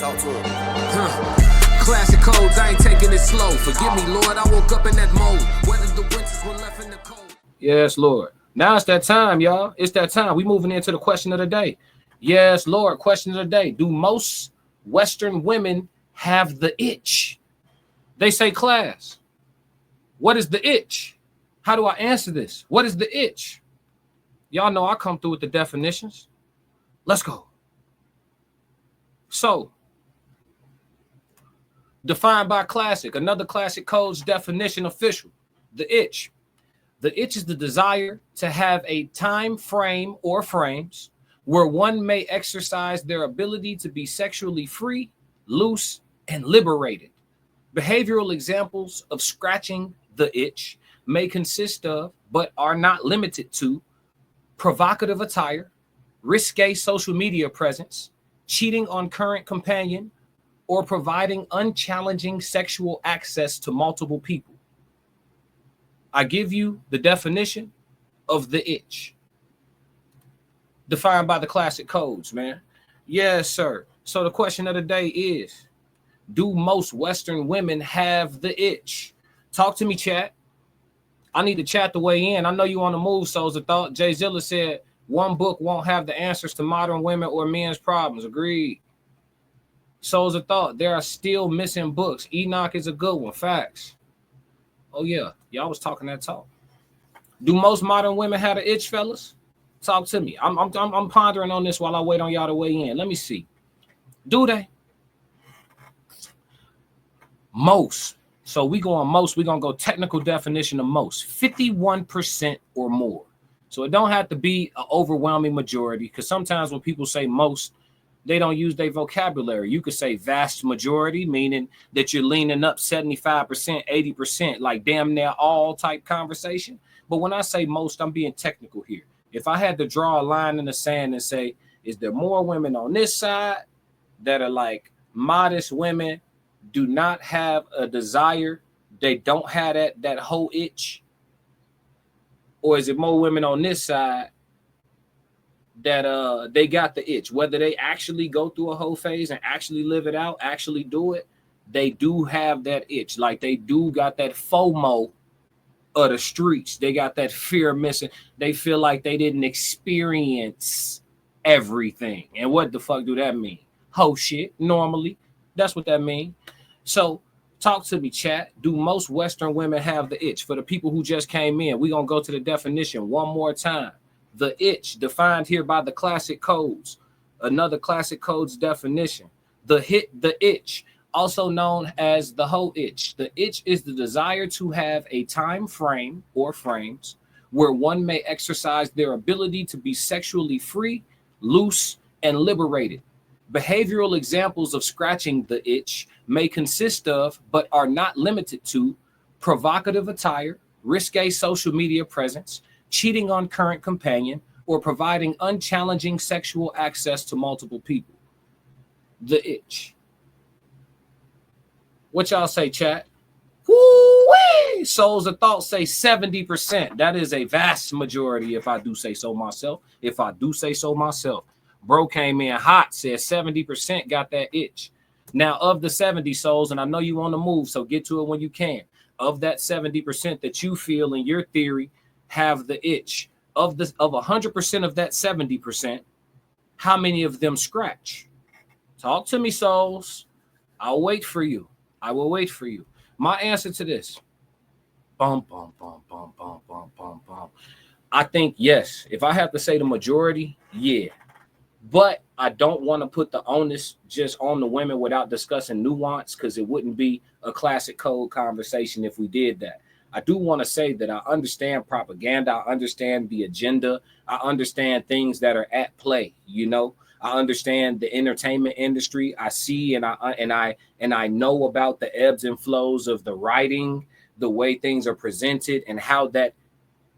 Talk to him. Classic codes, I ain't taking it slow. Forgive me, Lord, I woke up in that mode. Whether the winters were left in the cold. Yes, Lord. Now it's that time, y'all. It's that time. We moving into the question of the day. Yes, Lord. Question of the day. Do most Western women have the itch? They say, class, what is the itch? How do I answer this? What is the itch? Y'all know I come through with the definitions. Let's go. So, defined by classic, another classic code's definition official, the itch. The itch is the desire to have a time frame or frames where one may exercise their ability to be sexually free, loose, and liberated. Behavioral examples of scratching the itch may consist of, but are not limited to, provocative attire, risque social media presence, cheating on current companion, or providing unchallenging sexual access to multiple people. I give you the definition of the itch, defined by the classic codes, man. Yes, sir. So the question of the day is, do most Western women have the itch? Talk to me, chat. I need the chat to weigh in. I know you on the move, Souls of Thought. Jay Zilla said, one book won't have the answers to modern women or men's problems. Agreed. Souls of Thought, there are still missing books. Enoch is a good one. Facts. Oh, yeah. Y'all was talking that talk. Do most modern women have the itch, fellas? Talk to me. I'm pondering on this while I wait on y'all to weigh in. Let me see. Do they? Most. So we go on most. We're going to go technical definition of most. 51% or more. So it don't have to be an overwhelming majority, because sometimes when people say most, they don't use their vocabulary. You could say vast majority, meaning that you're leaning up 75%, 80%, like damn near all type conversation. But when I say most, I'm being technical here. If I had to draw a line in the sand and say, is there more women on this side that are like modest women, do not have a desire, they don't have that whole itch? Or is it more women on this side that they got the itch, whether they actually go through a whole phase and actually live it out, actually do it, they do have that itch. Like they do got that FOMO of the streets. They got that fear of missing. They feel like they didn't experience everything. And what the fuck do that mean? Whole shit, normally. That's what that means. So talk to me, chat. Do most Western women have the itch? For the people who just came in, we're going to go to the definition one more time. The itch, defined here by the classic codes. Another classic codes definition. The itch, also known as the whole itch. The itch is the desire to have a time frame or frames where one may exercise their ability to be sexually free, loose, and liberated. Behavioral examples of scratching the itch may consist of, but are not limited to, provocative attire, risque social media presence, cheating on current companion, or providing unchallenging sexual access to multiple people. The itch. What y'all say, chat? Woo-wee! Souls of Thought say 70%. That is a vast majority, if I do say so myself. Bro came in hot, said 70% got that itch. Now, of the 70 souls, and I know you on the move, so get to it when you can. Of that 70% that you feel in your theory have the itch, of 100% of that 70%, how many of them scratch? Talk to me, souls. I'll wait for you. I will wait for you. My answer to this, bum, bum, bum, bum, bum, bum, bum, bum. I think yes. If I have to say the majority, yeah. But I don't want to put the onus just on the women without discussing nuance, because it wouldn't be a classic code conversation if we did that. I do want to say that I understand propaganda. I understand the agenda. I understand things that are at play. You know, I understand the entertainment industry. I see and I know about the ebbs and flows of the writing, the way things are presented, and how that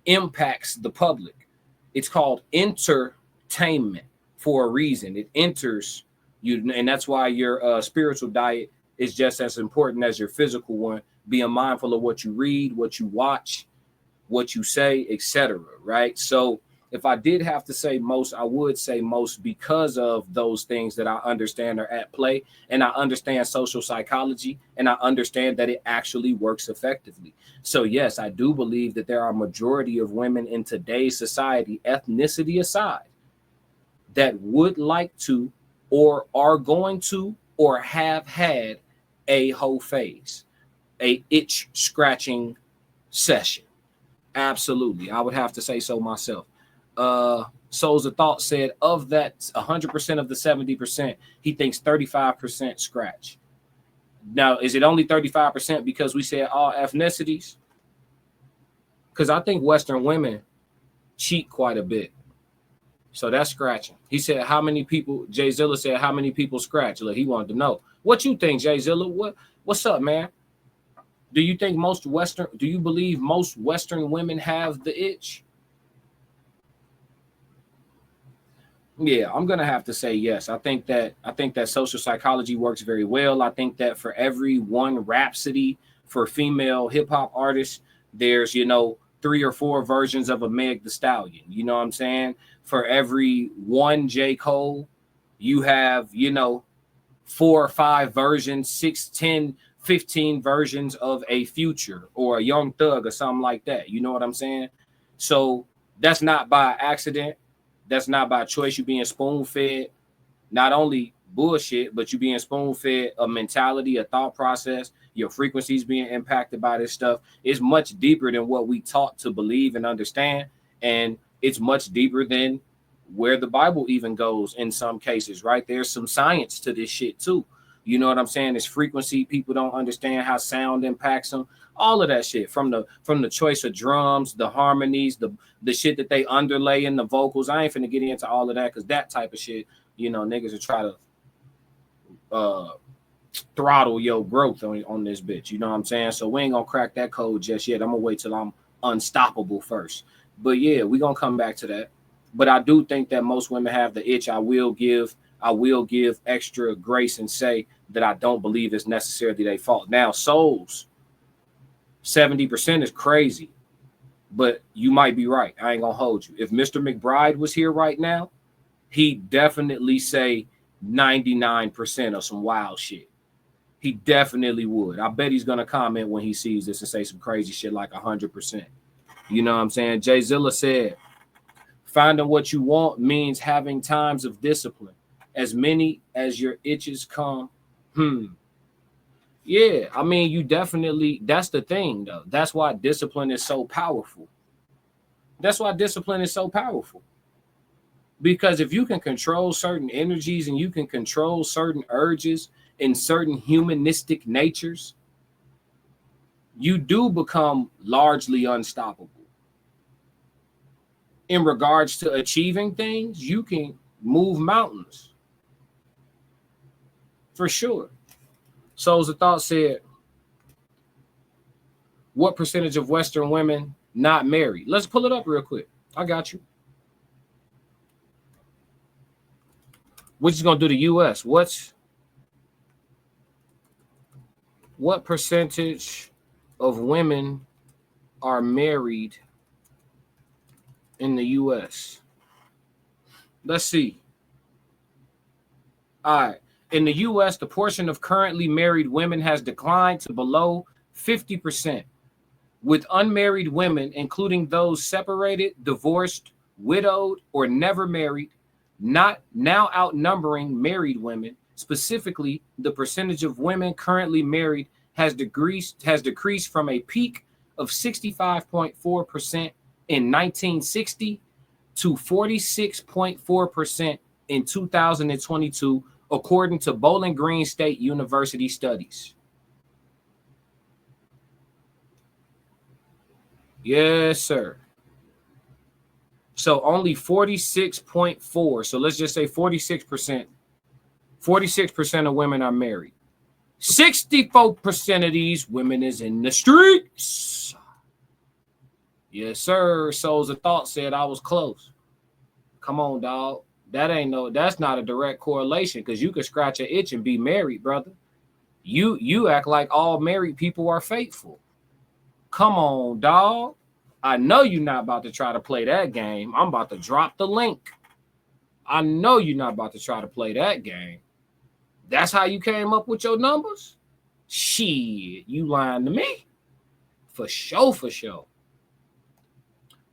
impacts the public. It's called entertainment for a reason. It enters you, and that's why your spiritual diet is just as important as your physical one. Being mindful of what you read, what you watch, what you say, etc. Right? So if I did have to say most, I would say most because of those things that I understand are at play, and I understand social psychology, and I understand that it actually works effectively. So yes, I do believe that there are a majority of women in today's society, ethnicity aside, that would like to or are going to or have had a whole phase, a itch scratching session. Absolutely. I would have to say so myself. Souls of Thought said of that 100% of the 70%, he thinks 35% scratch. Now, is it only 35% because we said all ethnicities? Because I think Western women cheat quite a bit. So that's scratching. He said, how many people, Jay Zilla said, how many people scratch? Look, he wanted to know. What you think, Jay Zilla? What's up, man? Do you think do you believe most Western women have the itch? Yeah, I'm gonna have to say yes. I think that social psychology works very well. I think that for every one Rhapsody for female hip hop artists, there's 3 or 4 versions of a Meg the Stallion. You know what I'm saying? For every one J. Cole, you have 4 or 5 versions, 6, 10, 15 versions of a Future or a Young Thug or something like that. You know what I'm saying? So that's not by accident. That's not by choice. You being spoon-fed not only bullshit, but you being spoon-fed a mentality, a thought process, your frequencies being impacted by this stuff. It's much deeper than what we taught to believe and understand. And it's much deeper than where the Bible even goes in some cases, right? There's some science to this shit too. You know what I'm saying? It's frequency. People don't understand how sound impacts them. All of that shit, from the choice of drums, the harmonies, the shit that they underlay in the vocals. I ain't finna get into all of that because that type of shit, niggas will try to throttle your growth on this bitch. You know what I'm saying? So we ain't gonna crack that code just yet. I'm gonna wait till I'm unstoppable first. But yeah, we gonna come back to that. But I do think that most women have the itch. I will give extra grace and say that I don't believe it's necessarily their fault. Now, souls, 70% is crazy, but you might be right. I ain't gonna hold you. If Mr. McBride was here right now, he'd definitely say 99% of some wild shit. He definitely would. I bet he's gonna comment when he sees this and say some crazy shit like 100%. You know what I'm saying? Jay Zilla said, finding what you want means having times of discipline. As many as your itches come. Yeah, I mean, you definitely, that's the thing, though. That's why discipline is so powerful. Because if you can control certain energies and you can control certain urges and certain humanistic natures, you do become largely unstoppable. In regards to achieving things, you can move mountains. For sure. Souls of Thought said, what percentage of Western women not married? Let's pull it up real quick. I got you. We're just going to do the U.S. What percentage of women are married in the U.S.? Let's see. All right. In the U.S., the portion of currently married women has declined to below 50%, with unmarried women, including those separated, divorced, widowed, or never married, not now outnumbering married women. Specifically, the percentage of women currently married has decreased from a peak of 65.4% in 1960 to 46.4% in 2022. According to Bowling Green State University studies. Yes, sir. So only 46.4. So let's just say 46%. 46% of women are married. 64% of these women is in the streets. Yes, sir. Souls of Thought said I was close. Come on, dog. That's not a direct correlation because you could scratch an itch and be married, brother. You act like all married people are faithful. Come on, dog. I know you're not about to try to play that game. I'm about to drop the link. I know you're not about to try to play that game. That's how you came up with your numbers? Shit, you lying to me. For sure, for sure.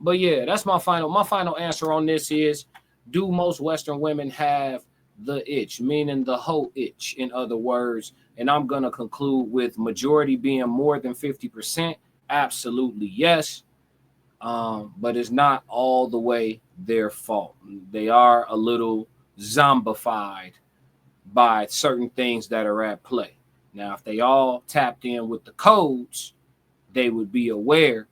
But yeah, that's my final answer on this is, do most Western women have the itch, meaning the whole itch, in other words? And I'm going to conclude with majority being more than 50%. Absolutely, yes. But it's not all the way their fault. They are a little zombified by certain things that are at play. Now, if they all tapped in with the codes, they would be aware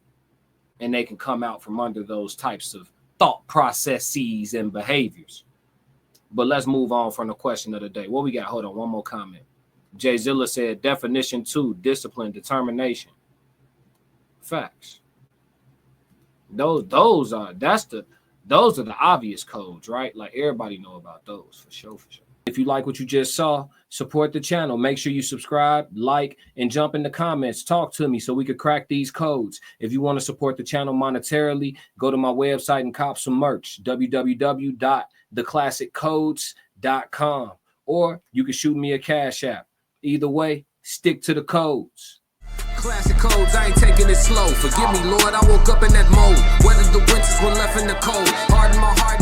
and they can come out from under those types of thought processes and behaviors. But let's move on from the question of the day. What we got? Hold on, one more comment. Jay Zilla said, definition 2, discipline, determination. Facts. Those are the obvious codes, right? Like everybody know about those for sure, for sure. If you like what you just saw, support the channel. Make sure you subscribe, like, and jump in the comments. Talk to me so we could crack these codes. If you want to support the channel monetarily, go to my website and cop some merch, www.theclassiccodes.com. Or you can shoot me a Cash App. Either way, stick to the codes. Classic codes, I ain't taking it slow. Forgive me, Lord, I woke up in that mode. Weathered the winters when left in the cold. Hardened my heart.